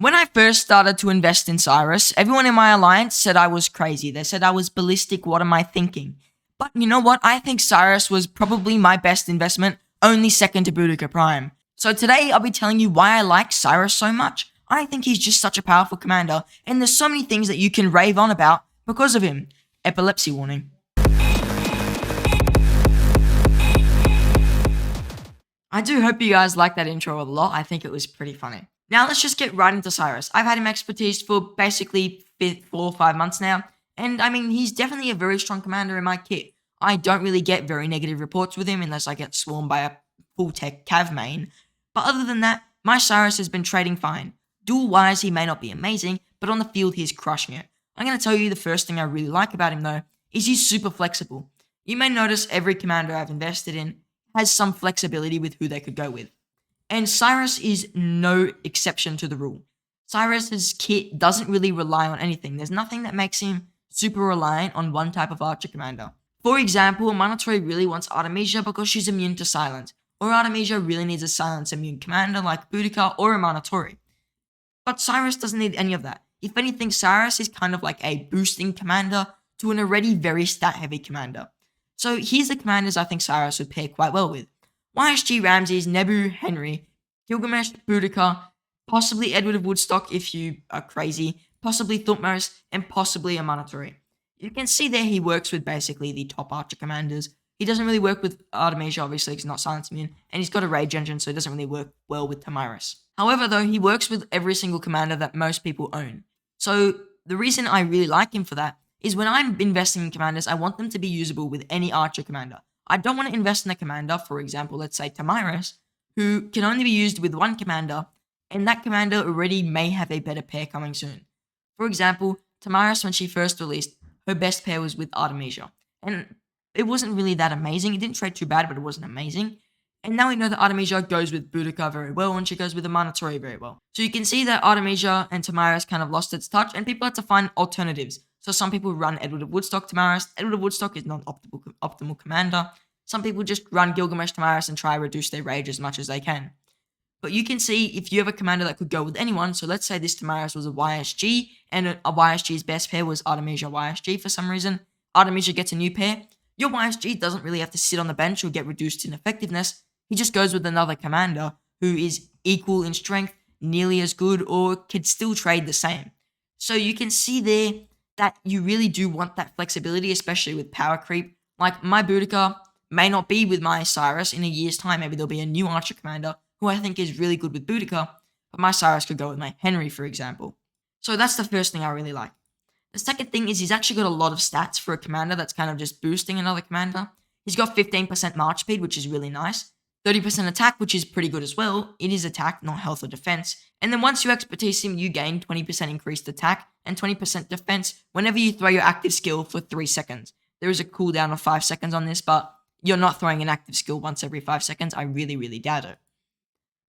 When I first started to invest in Cyrus, everyone in my alliance said I was crazy. They said I was ballistic. What am I thinking? But you know what? I think Cyrus was probably my best investment, only second to Boudica Prime. So today I'll be telling you why I like Cyrus so much. I think he's just such a powerful commander, and there's so many things that you can rave on about because of him. Epilepsy warning. I do hope you guys liked that intro a lot. I think it was pretty funny. Now let's just get right into Cyrus. I've had him expertise for basically 4 or 5 months now, and I mean, he's definitely a very strong commander in my kit. I don't really get very negative reports with him unless I get swarmed by a full tech Cav main. But other than that, my Cyrus has been trading fine. Duel-wise, he may not be amazing, but on the field, he's crushing it. I'm going to tell you the first thing I really like about him, though, is he's super flexible. You may notice every commander I've invested in has some flexibility with who they could go with. And Cyrus is no exception to the rule. Cyrus's kit doesn't really rely on anything. There's nothing that makes him super reliant on one type of archer commander. For example, Minamoto really wants Artemisia because she's immune to silence, or Artemisia really needs a silence immune commander like Boudica or a Minamoto. But Cyrus doesn't need any of that. If anything, Cyrus is kind of like a boosting commander to an already very stat-heavy commander. So here's the commanders I think Cyrus would pair quite well with. YSG Ramses, Nebu, Henry, Gilgamesh, Boudica, possibly Edward of Woodstock if you are crazy, possibly Thutmose, and possibly a Minamoto. You can see there he works with basically the top archer commanders. He doesn't really work with Artemisia, obviously, because he's not silence immune, and he's got a rage engine, so it doesn't really work well with Thutmose. However, though, he works with every single commander that most people own. So the reason I really like him for that is when I'm investing in commanders, I want them to be usable with any archer commander. I don't want to invest in a commander, for example, let's say Thutmose, who can only be used with one commander, and that commander already may have a better pair coming soon. For example, Thutmose, when she first released, her best pair was with Artemisia, and it wasn't really that amazing. It didn't trade too bad, but it wasn't amazing. And now we know that Artemisia goes with Boudica very well, and she goes with the Minamoto very well. So you can see that Artemisia and Thutmose kind of lost its touch, and people had to find alternatives. So some people run Edward of Woodstock Thutmose. Edward of Woodstock is not an optimal commander. Some people just run Gilgamesh Thutmose and try to reduce their rage as much as they can. But you can see if you have a commander that could go with anyone, so let's say this Thutmose was a YSG, and a YSG's best pair was Artemisia YSG for some reason. Artemisia gets a new pair. Your YSG doesn't really have to sit on the bench or get reduced in effectiveness. He just goes with another commander who is equal in strength, nearly as good, or could still trade the same. So you can see there that you really do want that flexibility, especially with power creep. Like my Boudica may not be with my Cyrus in a year's time. Maybe there'll be a new archer commander who I think is really good with Boudica, but my Cyrus could go with my Henry, for example. So that's the first thing I really like. The second thing is he's actually got a lot of stats for a commander that's kind of just boosting another commander. He's got 15% march speed, which is really nice. 30% attack, which is pretty good as well. It is attack, not health or defense. And then once you expertise him, you gain 20% increased attack and 20% defense whenever you throw your active skill for 3 seconds. There is a cooldown of 5 seconds on this, but you're not throwing an active skill once every 5 seconds. I really doubt it.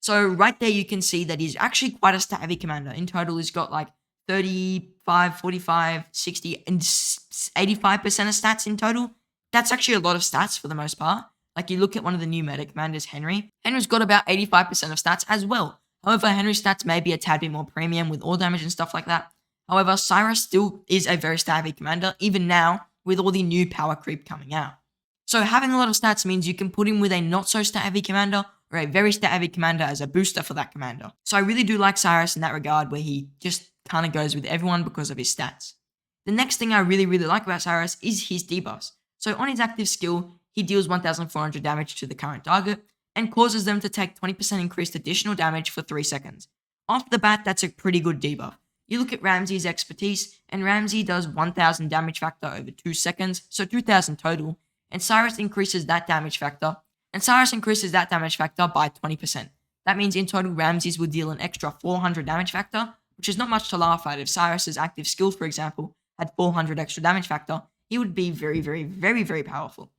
So right there you can see that he's actually quite a stat-heavy commander. In total, he's got like 35, 45, 60, and 85% of stats in total. That's actually a lot of stats for the most part. Like you look at one of the new meta commanders, Henry. Henry's got about 85% of stats as well. However, Henry's stats may be a tad bit more premium with all damage and stuff like that. However, Cyrus still is a very stat-heavy commander, even now with all the new power creep coming out. So having a lot of stats means you can put him with a not so stat-heavy commander or a very stat-heavy commander as a booster for that commander. So I really do like Cyrus in that regard where he just kind of goes with everyone because of his stats. The next thing I really like about Cyrus is his debuffs. So on his active skill, he deals 1,400 damage to the current target and causes them to take 20% increased additional damage for 3 seconds. Off the bat, that's a pretty good debuff. You look at Ramsey's expertise, and Ramsey does 1,000 damage factor over 2 seconds, so 2,000 total, and Cyrus increases that damage factor, by 20%. That means in total, Ramsey's would deal an extra 400 damage factor, which is not much to laugh at. If Cyrus's active skill, for example, had 400 extra damage factor, he would be very powerful.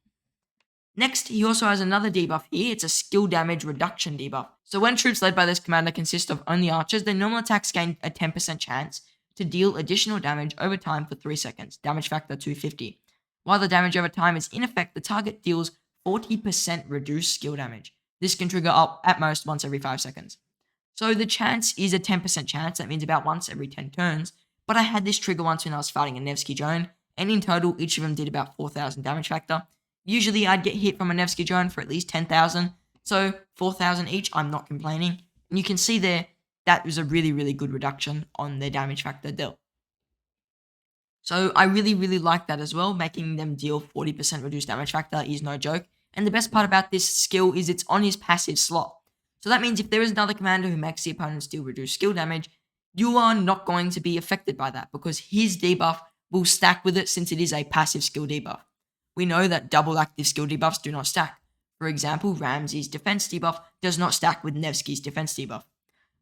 Next, he also has another debuff here. It's a skill damage reduction debuff. So when troops led by this commander consist of only archers, their normal attacks gain a 10% chance to deal additional damage over time for 3 seconds, damage factor 250. While the damage over time is in effect, the target deals 40% reduced skill damage. This can trigger up at most once every 5 seconds. So the chance is a 10% chance. That means about once every 10 turns. But I had this trigger once when I was fighting a Nevsky drone, and in total, each of them did about 4,000 damage factor. Usually, I'd get hit from a Nevsky drone for at least 10,000. So 4,000 each, I'm not complaining. And you can see there, that was a really, really good reduction on their damage factor dealt. So I really, really like that as well. Making them deal 40% reduced damage factor is no joke. And the best part about this skill is it's on his passive slot. So that means if there is another commander who makes the opponent's deal reduced skill damage, you are not going to be affected by that because his debuff will stack with it since it is a passive skill debuff. We know that double active skill debuffs do not stack. For example, Ramsey's defense debuff does not stack with Nevsky's defense debuff.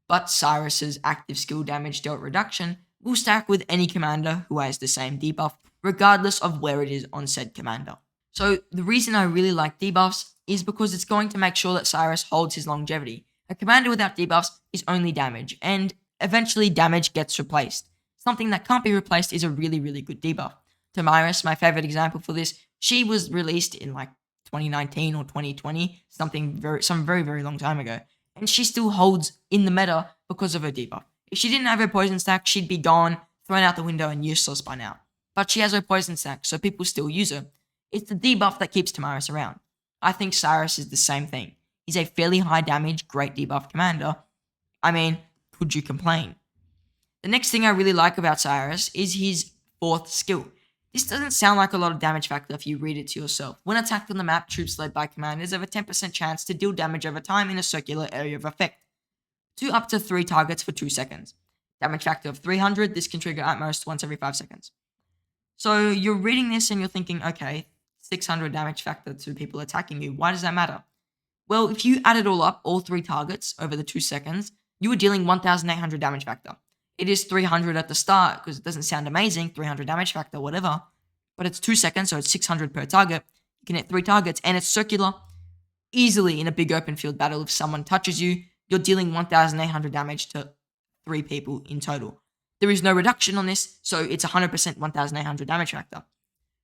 But Cyrus's active skill damage dealt reduction will stack with any commander who has the same debuff, regardless of where it is on said commander. So the reason I really like debuffs is because it's going to make sure that Cyrus holds his longevity. A commander without debuffs is only damage, and eventually damage gets replaced. Something that can't be replaced is a really, really good debuff. Thutmose, my favorite example for this, she was released in like 2019 or 2020, some very, very long time ago, and she still holds in the meta because of her debuff. If she didn't have her poison stack, she'd be gone, thrown out the window, and useless by now. But she has her poison stack, so people still use her. It's the debuff that keeps Thutmose around. I think Cyrus is the same thing. He's a fairly high damage, great debuff commander. I mean, could you complain? The next thing I really like about Cyrus is his 4th skill. This doesn't sound like a lot of damage factor if you read it to yourself. When attacked on the map, troops led by commanders have a 10% chance to deal damage over time in a circular area of effect. 2 up to 3 targets for 2 seconds. Damage factor of 300, this can trigger at most once every 5 seconds. So you're reading this and you're thinking, okay, 600 damage factor to people attacking you, why does that matter? Well, if you add it all up, all 3 targets over the 2 seconds, you are dealing 1,800 damage factor. It is 300 at the start because it doesn't sound amazing, 300 damage factor, whatever. But it's 2 seconds, so it's 600 per target. You can hit 3 targets and it's circular. Easily in a big open field battle, if someone touches you, you're dealing 1,800 damage to 3 people in total. There is no reduction on this, so it's 100% 1,800 damage factor.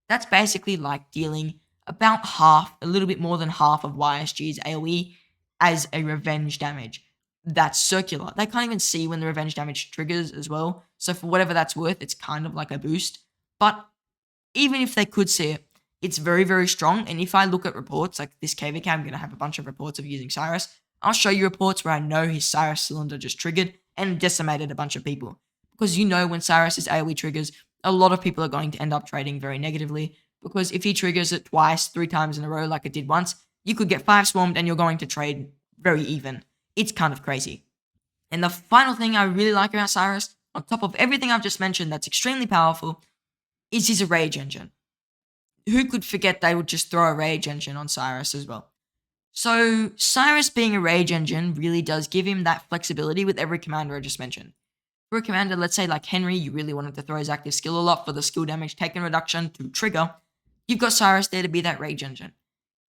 That's basically like dealing about half, a little bit more than half of YSG's AoE as a revenge damage. That's circular. They can't even see when the revenge damage triggers as well, so for whatever that's worth, it's kind of like a boost. But even if they could see it, it's very, very strong, and if I look at reports, like this KVK, I'm going to have a bunch of reports of using Cyrus. I'll show you reports where I know his Cyrus cylinder just triggered and decimated a bunch of people. Because you know when Cyrus's AoE triggers, a lot of people are going to end up trading very negatively. Because if he triggers it twice, 3 times in a row like it did once, you could get 5 swarmed and you're going to trade very even. It's kind of crazy. And the final thing I really like about Cyrus, on top of everything I've just mentioned that's extremely powerful, is his rage engine. Who could forget they would just throw a rage engine on Cyrus as well? So Cyrus being a rage engine really does give him that flexibility with every commander I just mentioned. For a commander, let's say like Henry, you really wanted to throw his active skill a lot for the skill damage taken reduction to trigger, you've got Cyrus there to be that rage engine.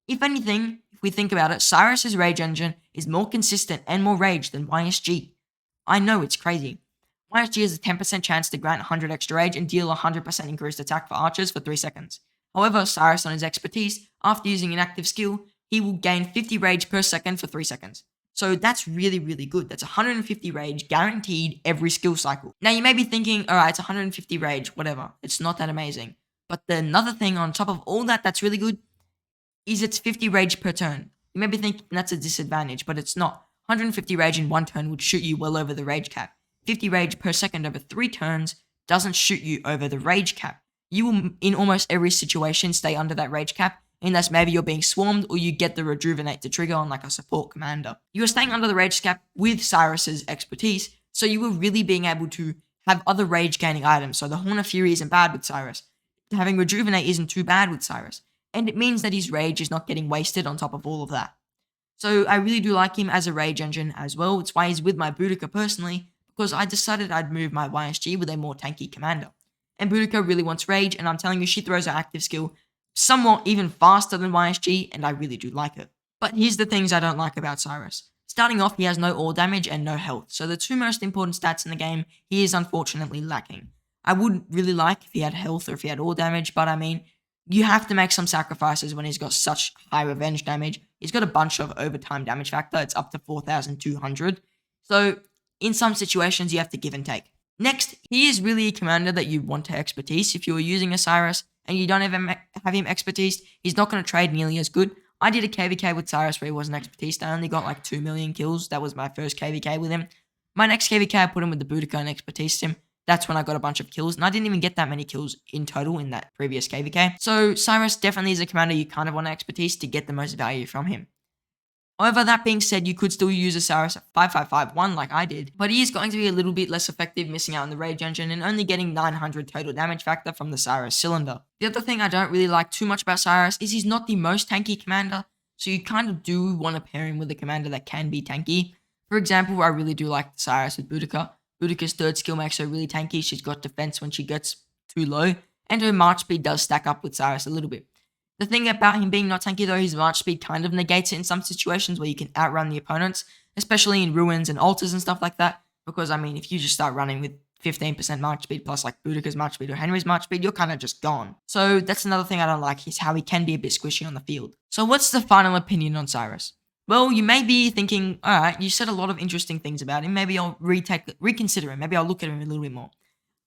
If anything, if we think about it, Cyrus's rage engine is more consistent and more rage than YSG. I know, it's crazy. YSG has a 10% chance to grant 100 extra rage and deal 100% increased attack for archers for 3 seconds. However, Cyrus on his expertise, after using an active skill, he will gain 50 rage per second for 3 seconds. So that's really, really good. That's 150 rage guaranteed every skill cycle. Now you may be thinking, alright, it's 150 rage, whatever. It's not that amazing. But another thing on top of all that that's really good is it's 50 rage per turn. You may be thinking that's a disadvantage, but it's not. 150 rage in 1 turn would shoot you well over the rage cap. 50 rage per second over 3 turns doesn't shoot you over the rage cap. You will, in almost every situation, stay under that rage cap, unless maybe you're being swarmed or you get the rejuvenate to trigger on like a support commander. You are staying under the rage cap with Cyrus's expertise, so you are really being able to have other rage gaining items. So the Horn of Fury isn't bad with Cyrus. Having rejuvenate isn't too bad with Cyrus. And it means that his rage is not getting wasted on top of all of that. So I really do like him as a rage engine as well. It's why he's with my Boudica personally, because I decided I'd move my YSG with a more tanky commander. And Boudica really wants rage, and I'm telling you, she throws her active skill somewhat even faster than YSG, and I really do like it. But here's the things I don't like about Cyrus. Starting off, he has no all damage and no health, so the 2 most important stats in the game, he is unfortunately lacking. I would really like if he had health or if he had all damage, but I mean, you have to make some sacrifices when he's got such high revenge damage. He's got a bunch of overtime damage factor, it's up to 4,200. So in some situations, you have to give and take. Next, he is really a commander that you want to expertise. If you were using a Cyrus and you don't have him expertise, he's not going to trade nearly as good. I did a KVK with Cyrus where he wasn't expertise. I only got like 2 million kills. That was my first KVK with him. My next KVK, I put him with the Boudica and expertised him. That's when I got a bunch of kills, and I didn't even get that many kills in total in that previous KVK. So Cyrus definitely is a commander you kind of want to expertise to get the most value from him. However, that being said, you could still use a Cyrus at 5551 like I did, but he is going to be a little bit less effective, missing out on the Rage Engine and only getting 900 total damage factor from the Cyrus cylinder. The other thing I don't really like too much about Cyrus is he's not the most tanky commander, so you kind of do want to pair him with a commander that can be tanky. For example, I really do like the Cyrus with Boudica. Boudica's third skill makes her really tanky. She's got defense when she gets too low, and her March speed does stack up with Cyrus a little bit. The thing about him being not tanky though, his March speed kind of negates it in some situations where you can outrun the opponents, especially in ruins and altars and stuff like that. Because I mean, if you just start running with 15% March speed plus like Boudica's March speed or Henry's March speed, you're kind of just gone. So that's another thing I don't like, is how he can be a bit squishy on the field. So what's the final opinion on Cyrus? Well, you may be thinking, alright, you said a lot of interesting things about him, maybe I'll reconsider him, maybe I'll look at him a little bit more.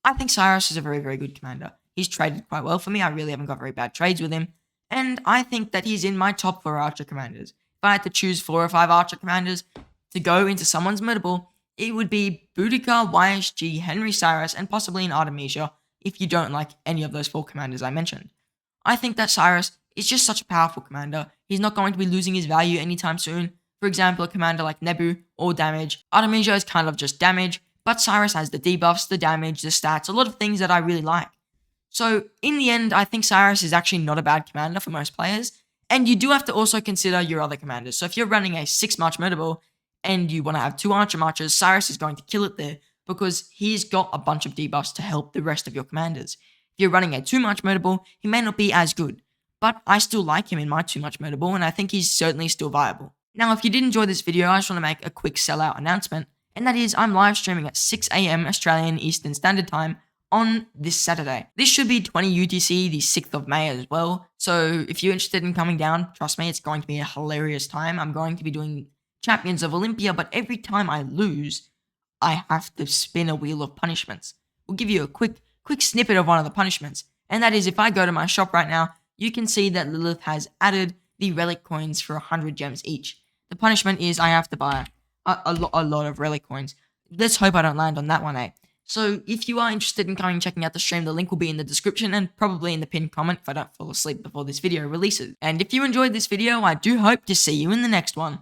I think Cyrus is a very, very good commander. He's traded quite well for me, I really haven't got very bad trades with him. And I think that he's in my top 4 Archer commanders. If I had to choose 4 or 5 Archer commanders to go into someone's middle, it would be Boudica, YSG, Henry Cyrus, and possibly an Artemisia, if you don't like any of those 4 commanders I mentioned. I think that Cyrus is just such a powerful commander. He's not going to be losing his value anytime soon. For example, a commander like Nebu, all damage. Artemisia is kind of just damage, but Cyrus has the debuffs, the damage, the stats, a lot of things that I really like. So, in the end, I think Cyrus is actually not a bad commander for most players, and you do have to also consider your other commanders. So if you're running a 6 March Murderball, and you want to have 2 Archer Marchers, Cyrus is going to kill it there, because he's got a bunch of debuffs to help the rest of your commanders. If you're running a 2 March Murderball, he may not be as good, but I still like him in my 2 March Murderball, and I think he's certainly still viable. Now, if you did enjoy this video, I just want to make a quick sellout announcement, and that is I'm live streaming at 6 AM Australian Eastern Standard Time on this Saturday. This should be 20 UTC, the 6th of May as well. So if you're interested in coming down, trust me, it's going to be a hilarious time. I'm going to be doing Champions of Olympia, but every time I lose, I have to spin a wheel of punishments. We'll give you a quick snippet of one of the punishments. And that is, if I go to my shop right now, you can see that Lilith has added the relic coins for 100 gems each. The punishment is I have to buy a lot of relic coins. Let's hope I don't land on that one, eh? So if you are interested in coming and checking out the stream, the link will be in the description and probably in the pinned comment if I don't fall asleep before this video releases. And if you enjoyed this video, I do hope to see you in the next one.